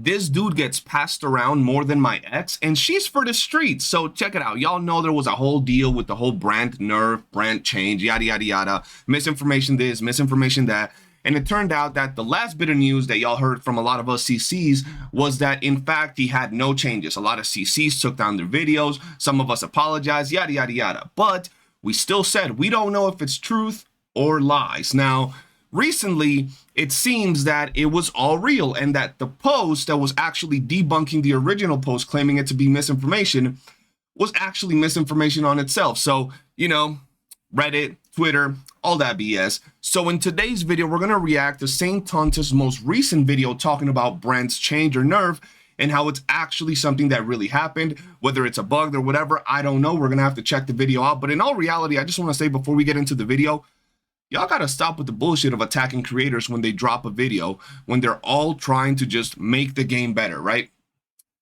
This dude gets passed around more than my ex, and she's for the streets. So check it out. Y'all know there was a whole deal with the whole Brant nerf, Brant change, yada, yada, yada. Misinformation this, misinformation that. And it turned out that the last bit of news that y'all heard from a lot of us CCs was that, in fact, he had no changes. A lot of CCs took down their videos. Some of us apologized, yada, yada, yada. But we still said we don't know if it's truth or lies. Now, recently, it seems that it was all real and that the post that was actually debunking the original post claiming it to be misinformation was actually misinformation on itself. So, you know, Reddit, Twitter, all that BS. So in today's video, we're going to react to Saintontas' most recent video talking about Brant's change or nerf and how it's actually something that really happened. Whether it's a bug or whatever, I don't know. We're going to have to check the video out. But in all reality, I just want to say before we get into the video, y'all gotta stop with the bullshit of attacking creators when they drop a video, when they're all trying to just make the game better, right?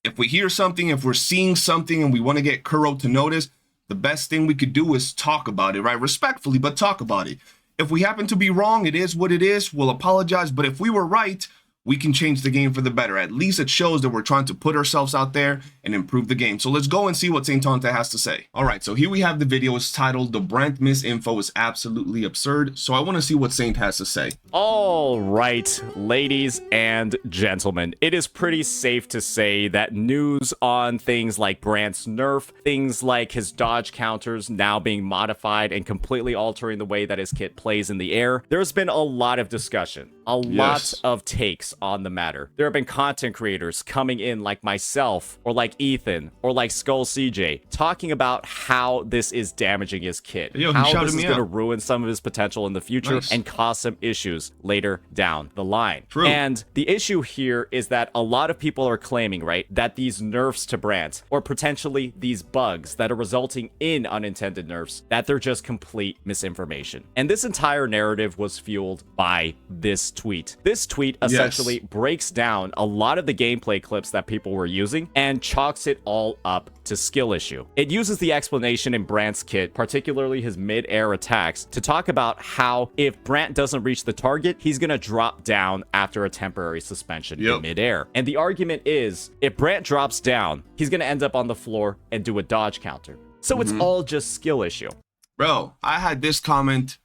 If we hear something, if we're seeing something and we want to get Kuro to notice, the best thing we could do is talk about it, right? Respectfully, but talk about it. If we happen to be wrong, it is what it is. We'll apologize. But if we were right, we can change the game for the better. At least it shows that we're trying to put ourselves out there and improve the game. So let's go and see what Saintontas has to say. All right, so here we have the video. It's titled, "The Brant Misinfo is Absolutely Absurd." So I want to see what Saint has to say. All right, ladies and gentlemen, it is pretty safe to say that news on things like Brant's nerf, things like his dodge counters now being modified and completely altering the way that his kit plays in the air, there's been a lot of discussion, a lot of takes on the matter. There have been content creators coming in like myself, or like Ethan, or like Skull CJ, talking about how this is damaging his kit, how this is going to ruin some of his potential in the future and cause some issues later down the line. And the issue here is that a lot of people are claiming, right, that these nerfs to Brant, or potentially these bugs that are resulting in unintended nerfs, that they're just complete misinformation. And this entire narrative was fueled by this tweet. This tweet essentially breaks down a lot of the gameplay clips that people were using and chalks it all up to skill issue. It uses the explanation in Brant's kit, particularly his mid-air attacks, to talk about how if Brant doesn't reach the target, he's gonna drop down after a temporary suspension in mid-air. And the argument is, if Brant drops down, he's gonna end up on the floor and do a dodge counter. So it's all just skill issue. Bro, I had this comment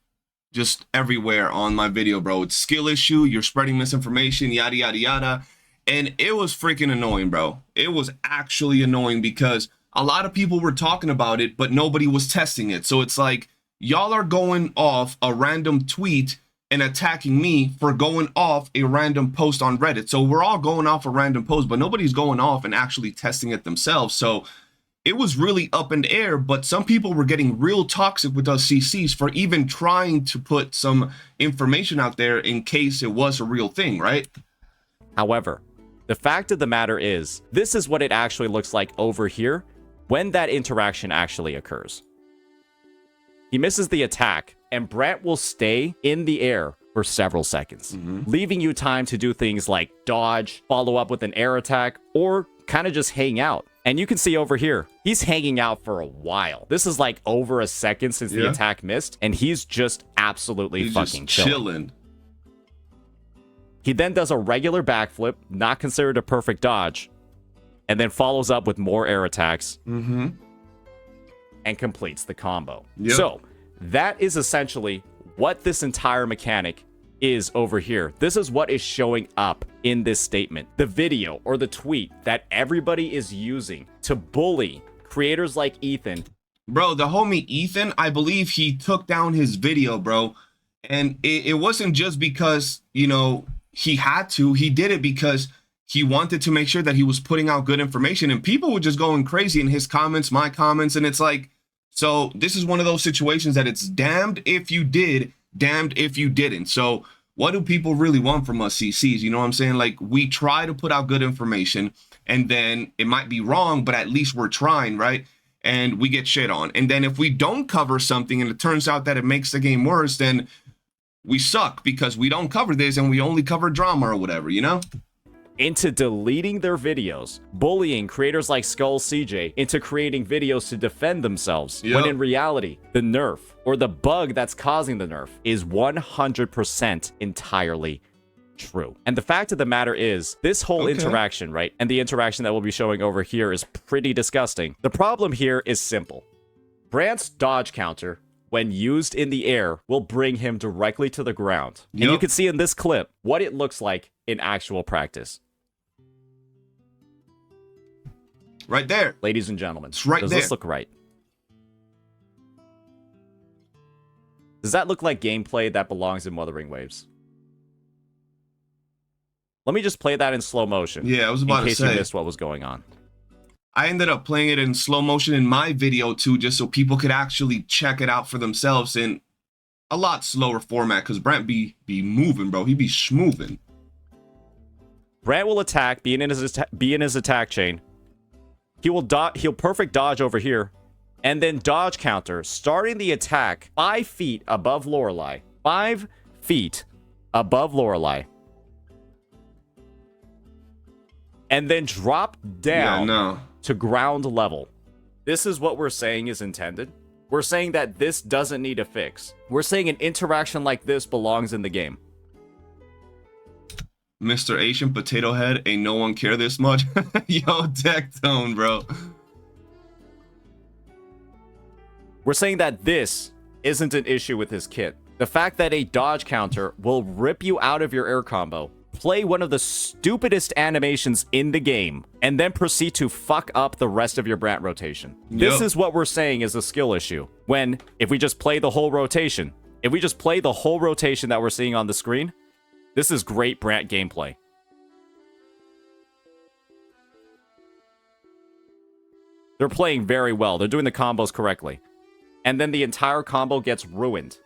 just everywhere on my video, bro. It's skill issue, you're spreading misinformation, yada, yada, yada. And it was freaking annoying, bro. It was actually annoying because a lot of people were talking about it, but nobody was testing it. So it's like, y'all are going off a random tweet and attacking me for going off a random post on Reddit. So we're all going off a random post, but nobody's going off and actually testing it themselves. So it was really up in the air, but some people were getting real toxic with us CCs for even trying to put some information out there in case it was a real thing, right? However, the fact of the matter is, this is what it actually looks like over here when that interaction actually occurs. He misses the attack, and Brant will stay in the air for several seconds, leaving you time to do things like dodge, follow up with an air attack, or kind of just hang out. And you can see over here, he's hanging out for a while. This is like over a second since the attack missed, and he's just absolutely fucking chilling. He then does a regular backflip, not considered a perfect dodge, and then follows up with more air attacks and completes the combo. So that is essentially what this entire mechanic is over here. This is what is showing up in this statement. The video or the tweet that everybody is using to bully creators like Ethan. Bro, the homie Ethan, I believe he took down his video, bro. And it wasn't just because, you know, he had to. He did it because he wanted to make sure that he was putting out good information. And people were just going crazy in his comments, my comments. And it's like, so this is one of those situations that it's damned if you did, damned if you didn't. So what do people really want from us CCs? You know what I'm saying? Like, we try to put out good information, and then it might be wrong, but at least we're trying, right? And we get shit on. And then if we don't cover something and it turns out that it makes the game worse, then we suck because we don't cover this and we only cover drama or whatever, you know? Into deleting their videos, bullying creators like Skull CJ into creating videos to defend themselves, when in reality, the nerf or the bug that's causing the nerf is 100% entirely true. And the fact of the matter is, this whole interaction, right, and the interaction that we'll be showing over here is pretty disgusting. The problem here is simple. Brant's dodge counter, when used in the air, will bring him directly to the ground. And you can see in this clip what it looks like in actual practice. Right there. Ladies and gentlemen, it's right does there. This look right? Does that look like gameplay that belongs in Wuthering Waves? Let me just play that in slow motion. Yeah, I was about to say. In case you missed what was going on. I ended up playing it in slow motion in my video too, just so people could actually check it out for themselves in a lot slower format, because Brant be moving, bro. He be schmoving. Brant will attack, be in his attack chain. He'll perfect dodge over here. And then dodge counter, starting the attack 5 feet above Lorelei. 5 feet above Lorelei. And then drop down to ground level. This is what we're saying is intended. We're saying that this doesn't need a fix. We're saying an interaction like this belongs in the game. Mr. Asian Potato Head, ain't no one care this much. Yo, deck tone, bro. We're saying that this isn't an issue with his kit. The fact that a dodge counter will rip you out of your air combo, play one of the stupidest animations in the game, and then proceed to fuck up the rest of your Brant rotation. This is what we're saying is a skill issue. When, if we just play the whole rotation, that we're seeing on the screen, this is great Brant gameplay. They're playing very well. They're doing the combos correctly. And then the entire combo gets ruined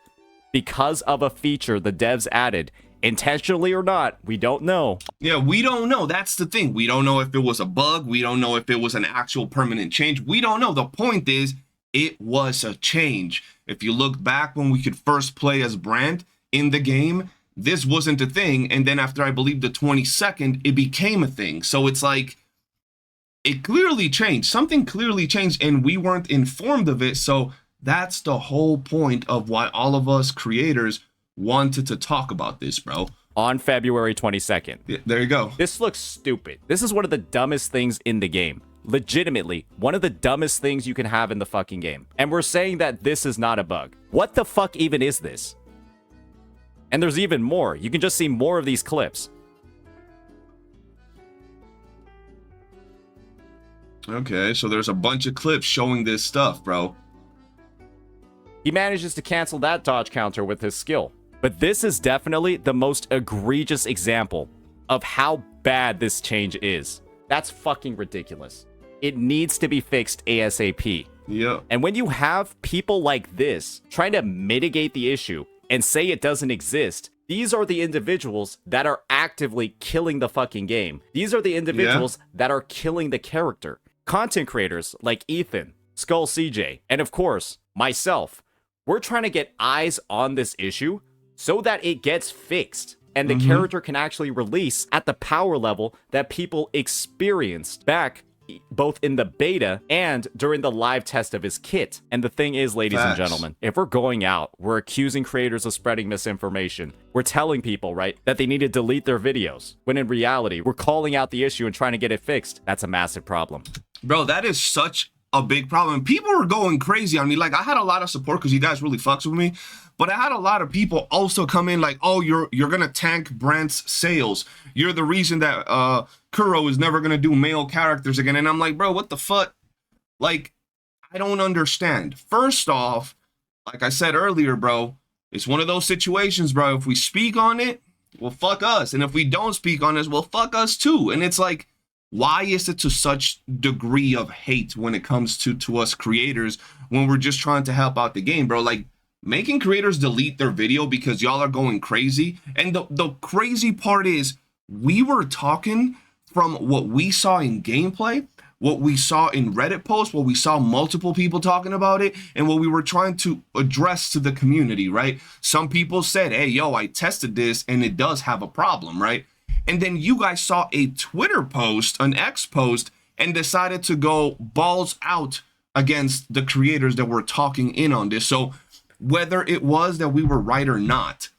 because of a feature the devs added. Intentionally or not, we don't know. Yeah, we don't know. That's the thing. We don't know if it was a bug. We don't know if it was an actual permanent change. We don't know. The point is, it was a change. If you look back when we could first play as Brant in the game, this wasn't a thing. And then after, I believe, the 22nd, it became a thing. So it's like, it clearly changed. Something clearly changed, and we weren't informed of it. So that's the whole point of why all of us creators wanted to talk about this, bro. On February 22nd. Yeah, there you go. This looks stupid. This is one of the dumbest things in the game. Legitimately, one of the dumbest things you can have in the fucking game. And we're saying that this is not a bug. What the fuck even is this? And there's even more. You can just see more of these clips. Okay, so there's a bunch of clips showing this stuff, bro. He manages to cancel that dodge counter with his skill. But this is definitely the most egregious example of how bad this change is. That's fucking ridiculous. It needs to be fixed ASAP. Yeah. And when you have people like this trying to mitigate the issue and say it doesn't exist, these are the individuals that are actively killing the fucking game. These are the individuals that are killing the character. Content creators like Ethan, Skull CJ, and of course, myself. We're trying to get eyes on this issue so that it gets fixed and the character can actually release at the power level that people experienced back both in the beta and during the live test of his kit. And the thing is, ladies and gentlemen, if we're going out, we're accusing creators of spreading misinformation. We're telling people, right, that they need to delete their videos, when in reality, we're calling out the issue and trying to get it fixed. That's a massive problem. Bro, that is such a big problem. People were going crazy on me. Like, I had a lot of support because you guys really fucks with me, but I had a lot of people also come in like, oh, you're gonna tank Brant's sales. You're the reason that Kuro is never gonna do male characters again. And I'm like, bro, what the fuck? Like, I don't understand. First off, like I said earlier, bro, it's one of those situations, bro. If we speak on it, well, fuck us. And if we don't speak on it, well, fuck us too. And it's like, why is it to such degree of hate when it comes to us creators when we're just trying to help out the game, bro? Like, making creators delete their video because y'all are going crazy. And the crazy part is, we were talking from what we saw in gameplay, what we saw in Reddit posts, what we saw multiple people talking about it, and what we were trying to address to the community, right? Some people said, hey, yo, I tested this and it does have a problem, right? And then you guys saw a Twitter post, an X post, and decided to go balls out against the creators that were talking in on this. So whether it was that we were right or not,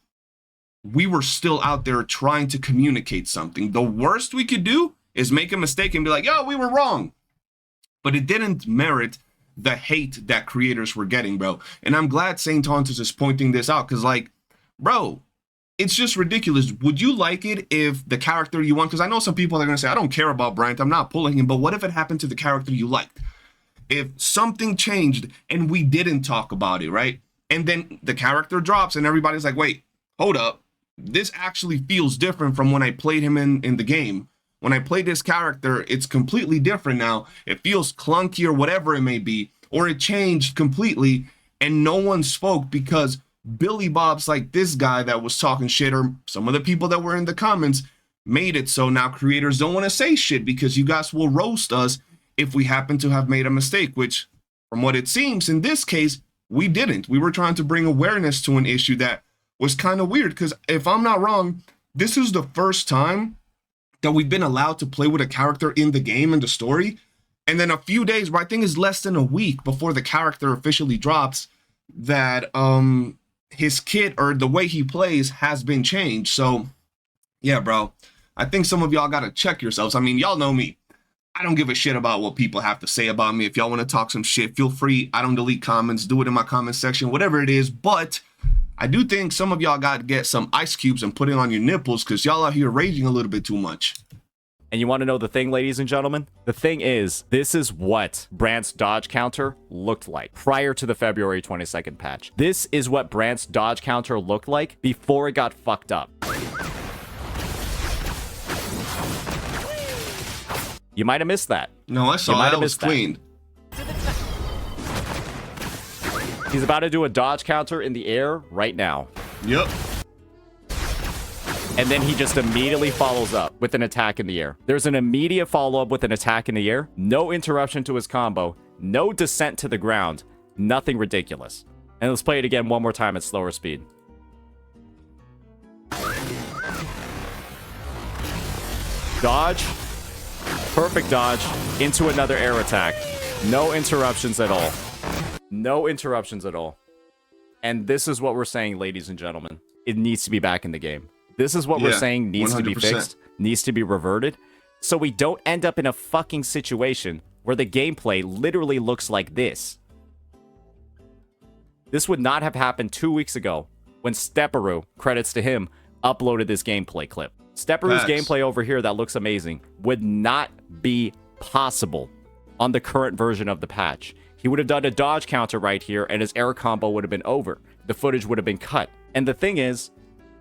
we were still out there trying to communicate something. The worst we could do is make a mistake and be like, yo, we were wrong. But it didn't merit the hate that creators were getting, bro. And I'm glad Saintontas is pointing this out, because, like, bro, it's just ridiculous. Would you like it if the character you want, because I know some people are going to say, I don't care about Brant, I'm not pulling him, but what if it happened to the character you liked? If something changed and we didn't talk about it, right? And then the character drops and everybody's like, wait, hold up. This actually feels different from when I played him in the game. When I play this character, it's completely different now. It feels clunky or whatever it may be, or it changed completely, and no one spoke because Billy Bob's like this guy that was talking shit, or some of the people that were in the comments made it so now creators don't want to say shit because you guys will roast us if we happen to have made a mistake, which, from what it seems, in this case, we didn't. We were trying to bring awareness to an issue that was kind of weird, because if I'm not wrong, this is the first time that we've been allowed to play with a character in the game and the story. And then a few days, I think it's less than a week before the character officially drops, that his kit or the way he plays has been changed. So yeah, bro, I think some of y'all got to check yourselves. I mean, y'all know me. I don't give a shit about what people have to say about me. If y'all want to talk some shit, feel free. I don't delete comments. Do it in my comment section, whatever it is. But I do think some of y'all got to get some ice cubes and put it on your nipples, because y'all out here raging a little bit too much. And you want to know the thing, ladies and gentlemen? The thing is, this is what Brant's dodge counter looked like prior to the February 22nd patch. This is what Brant's dodge counter looked like before it got fucked up. You might have missed that. No, I saw that. It was cleaned. He's about to do a dodge counter in the air right now. Yep. And then he just immediately follows up with an attack in the air. There's an immediate follow-up with an attack in the air. No interruption to his combo. No descent to the ground. Nothing ridiculous. And let's play it again one more time at slower speed. Dodge. Perfect dodge. Into another air attack. No interruptions at all. No interruptions at all. And this is what we're saying, ladies and gentlemen. It needs to be back in the game. This is what we're saying needs 100%. To be fixed, needs to be reverted, so we don't end up in a fucking situation where the gameplay literally looks like this. This would not have happened 2 weeks ago when Stepperoo, credits to him, uploaded this gameplay clip. Stepperoo's gameplay over here that looks amazing would not be possible on the current version of the patch. He would have done a dodge counter right here, and his air combo would have been over. The footage would have been cut. And the thing is,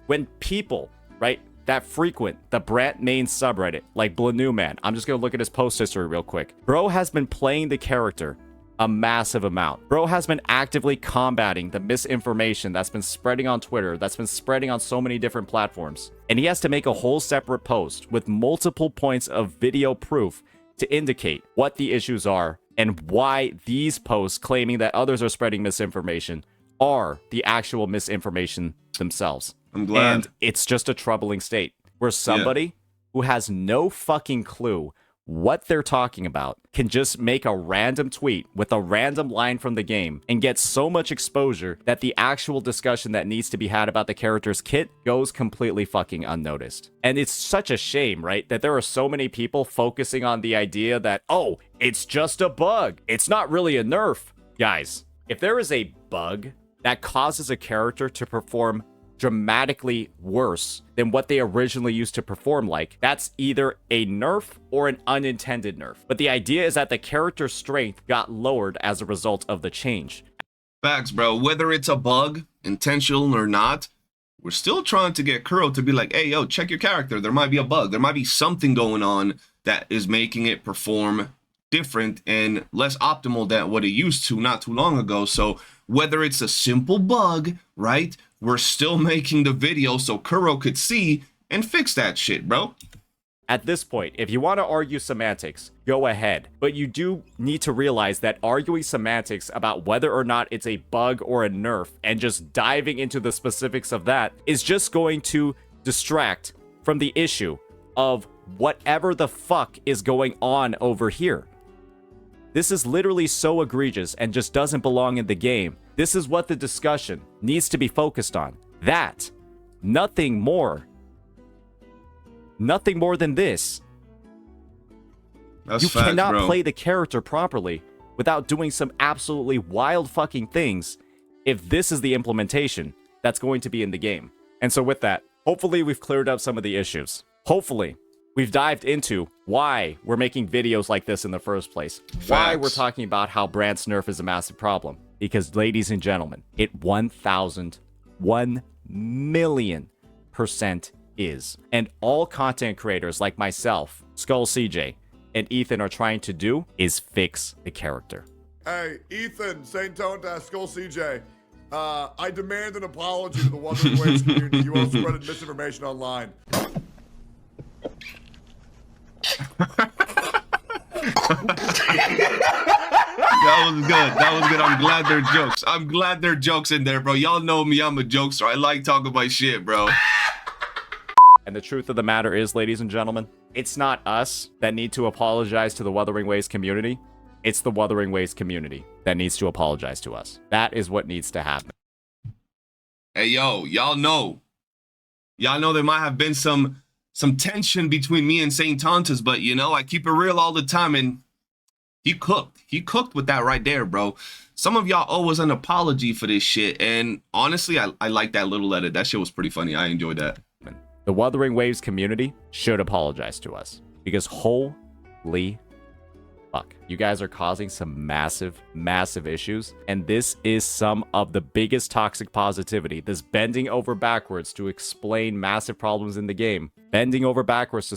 when people, right, that frequent the Brant main subreddit, like Blue Man, I'm just going to look at his post history real quick. Bro has been playing the character a massive amount. Bro has been actively combating the misinformation that's been spreading on Twitter, that's been spreading on so many different platforms. And he has to make a whole separate post with multiple points of video proof to indicate what the issues are and why these posts claiming that others are spreading misinformation are the actual misinformation themselves. I'm glad. And it's just a troubling state where somebody who has no fucking clue what they're talking about can just make a random tweet with a random line from the game and get so much exposure that the actual discussion that needs to be had about the character's kit goes completely fucking unnoticed. And it's such a shame, right, that there are so many people focusing on the idea that, oh, it's just a bug. It's not really a nerf. Guys, if there is a bug that causes a character to perform dramatically worse than what they originally used to perform like, that's either a nerf or an unintended nerf. But the idea is that the character's strength got lowered as a result of the change. Facts, bro. Whether it's a bug, intentional or not, we're still trying to get Kuro to be like, hey, yo, check your character. There might be a bug. There might be something going on that is making it perform different and less optimal than what it used to not too long ago. So whether it's a simple bug, right, we're still making the video so Kuro could see and fix that shit, bro. At this point, if you want to argue semantics, go ahead. But you do need to realize that arguing semantics about whether or not it's a bug or a nerf and just diving into the specifics of that is just going to distract from the issue of whatever the fuck is going on over here. This is literally so egregious and just doesn't belong in the game. This is what the discussion needs to be focused on. That, Nothing more. Nothing more than this. That's You facts, cannot bro. play the character properly without doing some absolutely wild fucking things if this is the implementation that's going to be in the game. And so with that, hopefully we've cleared up some of the issues. Hopefully we've dived into why we're making videos like this in the first place. Why we're talking about how Brant's nerf is a massive problem. Because ladies and gentlemen, it 1,000,000,000% is. And all content creators like myself, Skull CJ, and Ethan are trying to do is fix the character. Hey, Ethan, Saintontas, Skull CJ. I demand an apology to the Wuthering Waves community. You all spreaded misinformation online. That was good. That was good. I'm glad there are jokes. I'm glad there are jokes in there, bro. Y'all know me. I'm a jokester. I like talking about shit, bro. And the truth of the matter is, ladies and gentlemen, it's not us that need to apologize to the Wuthering Waves community. It's the Wuthering Waves community that needs to apologize to us. That is what needs to happen. Hey, yo, y'all know there might have been some tension between me and Saintontas, but you know, I keep it real all the time, and he cooked. He cooked with that right there, bro. Some of y'all owe us an apology for this shit, and honestly, I like that little edit. That shit was pretty funny. I enjoyed that. The Wuthering Waves community should apologize to us because holy fuck, you guys are causing some massive, massive issues, and this is some of the biggest toxic positivity. This bending over backwards to explain massive problems in the game, bending over backwards to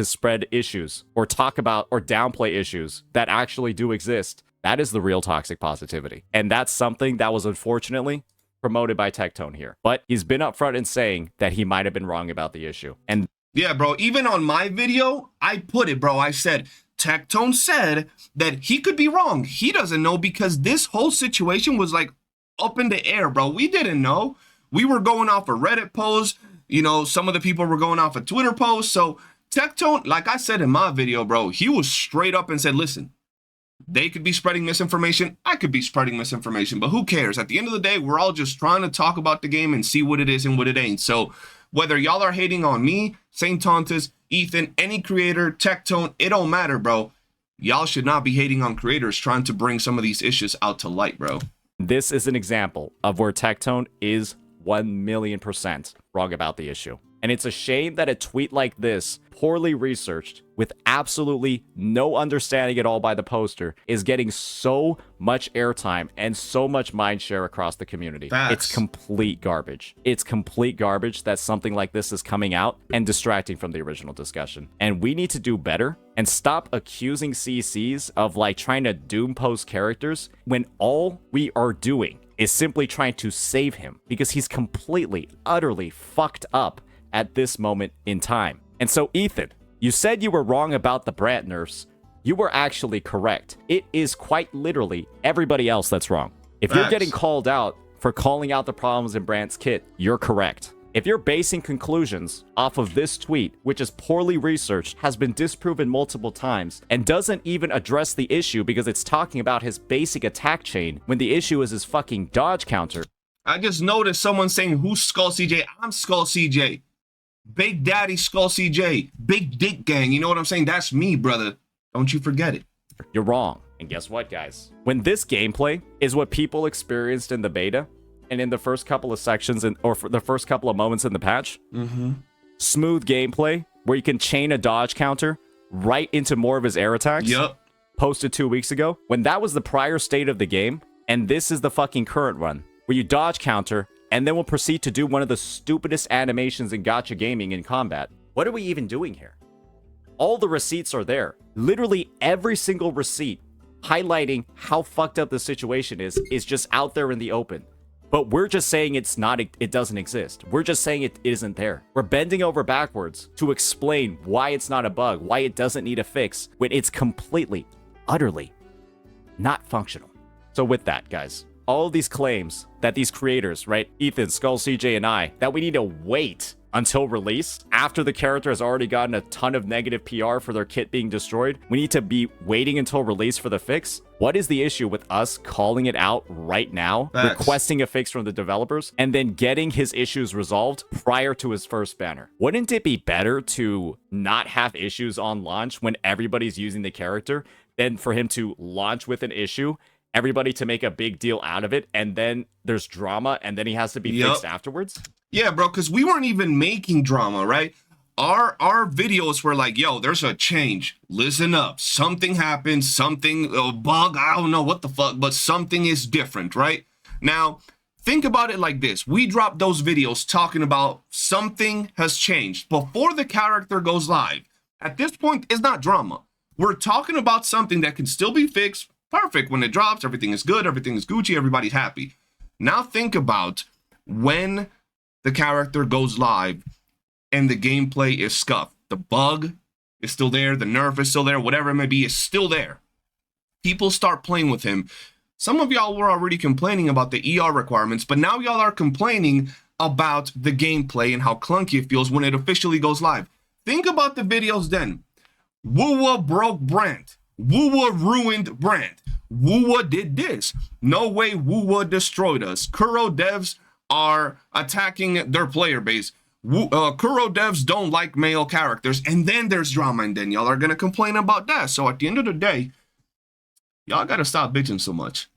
spread issues or talk about or downplay issues that actually do exist. That is the real toxic positivity, and that's something that was unfortunately promoted by Tectone here. But he's been upfront in saying that he might have been wrong about the issue. And yeah, bro, even on my video, I put it, bro. I said, Tectone said that he could be wrong. He doesn't know because this whole situation was like up in the air, bro. We didn't know. We were going off a Reddit post. You know, some of the people were going off a Twitter post. So Tectone, like I said in my video, bro, he was straight up and said, listen, they could be spreading misinformation. I could be spreading misinformation, but who cares? At the end of the day, we're all just trying to talk about the game and see what it is and what it ain't. So whether y'all are hating on me, Saintontas, Ethan, any creator, Tectone, it don't matter, bro. Y'all should not be hating on creators trying to bring some of these issues out to light, bro. this is an example of where Tectone is 1,000,000% wrong about the issue. And it's a shame that a tweet like this, poorly researched, with absolutely no understanding at all by the poster, is getting so much airtime and so much mindshare across the community. Facts. It's complete garbage. It's complete garbage that something like this is coming out and distracting from the original discussion. And we need to do better and stop accusing CCs of like trying to doom post characters when all we are doing is simply trying to save him because he's completely, utterly fucked up at this moment in time. And so, Ethan, you said you were wrong about the Brant nerfs. You were actually correct. It is quite literally everybody else that's wrong. If you're getting called out for calling out the problems in Brant's kit, you're correct. If you're basing conclusions off of this tweet, which is poorly researched, has been disproven multiple times, and doesn't even address the issue because it's talking about his basic attack chain when the issue is his fucking dodge counter. I just noticed someone saying, who's Skull CJ? I'm Skull CJ. Big Daddy Skull CJ. Big Dick Gang. You know what I'm saying? That's me, brother. Don't you forget it. You're wrong. And guess what, guys? When this gameplay is what people experienced in the beta and in the first couple of sections or for the first couple of moments in the patch, smooth gameplay where you can chain a dodge counter right into more of his air attacks, posted 2 weeks ago, when that was the prior state of the game, and this is the fucking current run, where you dodge counter and then we'll proceed to do one of the stupidest animations in gacha gaming in combat. What are we even doing here? All the receipts are there. Literally every single receipt highlighting how fucked up the situation is just out there in the open. But we're just saying it doesn't exist. We're just saying it isn't there. We're bending over backwards to explain why it's not a bug, why it doesn't need a fix, when it's completely, utterly not functional. So with that, guys, all of these claims that these creators, right, Ethan, Skull CJ, and I, that we need to wait until release, after the character has already gotten a ton of negative PR for their kit being destroyed, we need to be waiting until release for the fix? What is the issue with us calling it out right now, Facts. requesting a fix from the developers, and then getting his issues resolved prior to his first banner? Wouldn't it be better to not have issues on launch when everybody's using the character than for him to launch with an issue, everybody to make a big deal out of it, and then there's drama, and then he has to be fixed afterwards? Yeah, bro, because we weren't even making drama, right? Our videos were like, yo, there's a change. Listen up. Something happened. Something, a bug. I don't know what the fuck, but something is different, right? Now, think about it like this. We dropped those videos talking about something has changed before the character goes live. At this point, it's not drama. We're talking about something that can still be fixed. Perfect. When it drops, everything is good. Everything is Gucci. Everybody's happy. Now think about when the character goes live and the gameplay is scuffed. The bug is still there. The nerf is still there. Whatever it may be is still there. People start playing with him. Some of y'all were already complaining about the ER requirements, but now y'all are complaining about the gameplay and how clunky it feels when it officially goes live. Think about the videos then. Woowa broke Brant. Woowa ruined Brant. Woowa did this. No way Woowa destroyed us. Kuro devs are attacking their player base. Kuro devs don't like male characters. And then there's drama, and then y'all are going to complain about that. So at the end of the day, y'all got to stop bitching so much.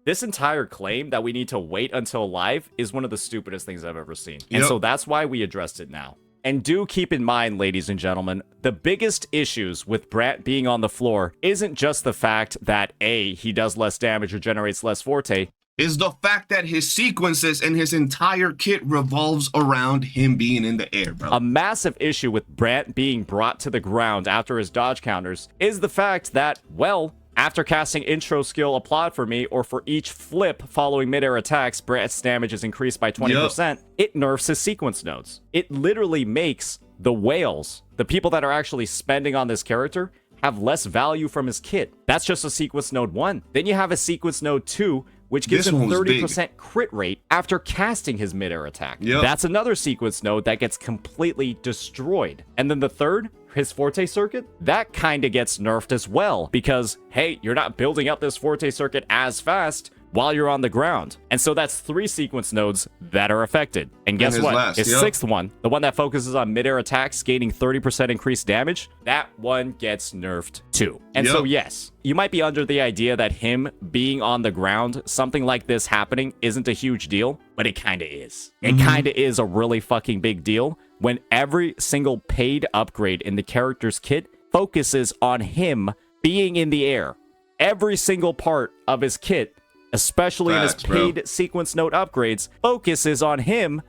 This entire claim that we need to wait until live is one of the stupidest things I've ever seen. And Yep. so that's why we addressed it now. And do keep in mind, ladies and gentlemen, the biggest issues with Brant being on the floor isn't just the fact that A, he does less damage or generates less forte, is the fact that his sequences and his entire kit revolves around him being in the air, bro. A massive issue with Brant being brought to the ground after his dodge counters is the fact that, well, after casting intro skill applaud for me, or for each flip following midair attacks, Brant's damage is increased by 20%, it nerfs his sequence nodes. It literally makes the whales, the people that are actually spending on this character, have less value from his kit. That's just a sequence node 1. Then you have a sequence node 2, which gives This him one was 30% crit rate after casting his midair attack. Yep. That's another sequence node that gets completely destroyed. And then the third, his Forte circuit, that kind of gets nerfed as well, because, hey, you're not building up this Forte circuit as fast while you're on the ground. And so that's 3 sequence nodes that are affected. And guess his what? last, His yep. 6th one, the one that focuses on midair attacks, gaining 30% increased damage, that one gets nerfed too. And so Yep. yes, you might be under the idea that him being on the ground, something like this happening, isn't a huge deal, but it kind of is. It kind of is a really fucking big deal when every single paid upgrade in the character's kit focuses on him being in the air. Every single part of his kit, especially in his Facts, bro. paid sequence note upgrades, focuses on him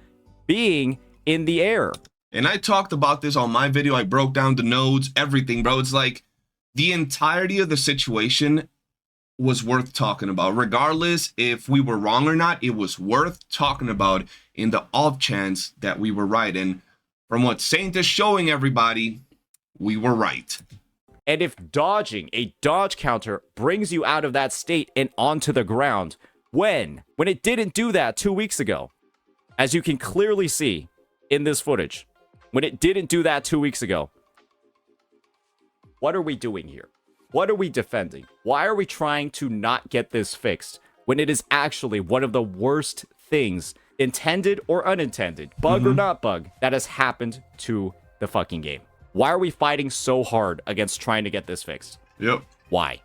being in the air. And I talked about this on my video. I broke down the nodes, everything, bro. It's like the entirety of the situation was worth talking about. Regardless if we were wrong or not, it was worth talking about in the off chance that we were right. And from what Saint is showing everybody, we were right. And if dodging a dodge counter brings you out of that state and onto the ground, when it didn't do that 2 weeks ago, as you can clearly see in this footage, when it didn't do that 2 weeks ago, what are we doing here? What are we defending? Why are we trying to not get this fixed when it is actually one of the worst things, intended or unintended, bug or not bug, that has happened to the fucking game? Why are we fighting so hard against trying to get this fixed? Yep. Why?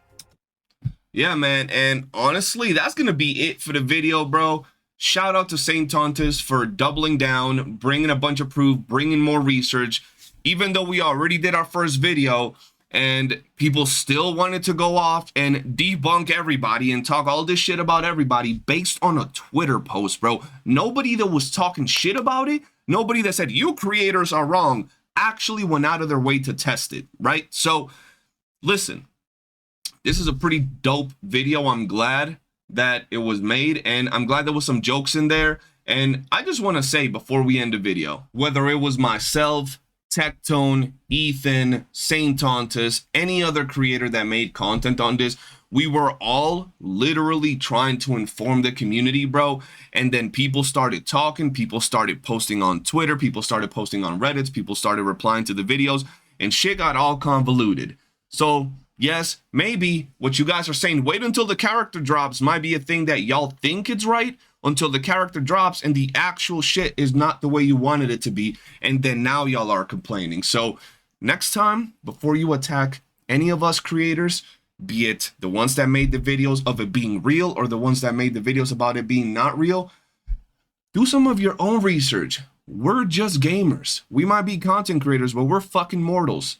Yeah, man. And honestly, that's going to be it for the video, bro. Shout out to Saintontas for doubling down, bringing a bunch of proof, bringing more research. Even though we already did our first video and people still wanted to go off and debunk everybody and talk all this shit about everybody based on a Twitter post, bro. Nobody that was talking shit about it, nobody that said you creators are wrong, actually went out of their way to test it, right? So listen, this is a pretty dope video. I'm glad that it was made, and I'm glad there was some jokes in there. And I just want to say before we end the video, whether it was myself, Tectone, Ethan, Saintontas, any other creator that made content on this, We were all literally trying to inform the community, bro. And then people started talking, people started posting on Twitter, people started posting on Reddit, people started replying to the videos, and shit got all convoluted. So yes, maybe what you guys are saying, wait until the character drops, might be a thing that y'all think it's right until the character drops and the actual shit is not the way you wanted it to be. And then now y'all are complaining. So next time, before you attack any of us creators, be it the ones that made the videos of it being real or the ones that made the videos about it being not real, do some of your own research. We're just gamers. We might be content creators, but we're fucking mortals.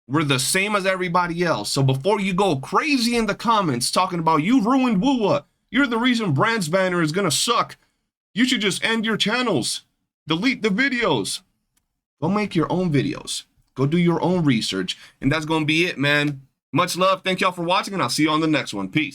We're the same as everybody else. So before you go crazy in the comments talking about you ruined Woowa, you're the reason Brant's banner is gonna suck, you should just end your channels. Delete the videos. Go make your own videos. Go do your own research. And that's gonna be it, man. Much love. Thank y'all for watching, and I'll see you on the next one. Peace.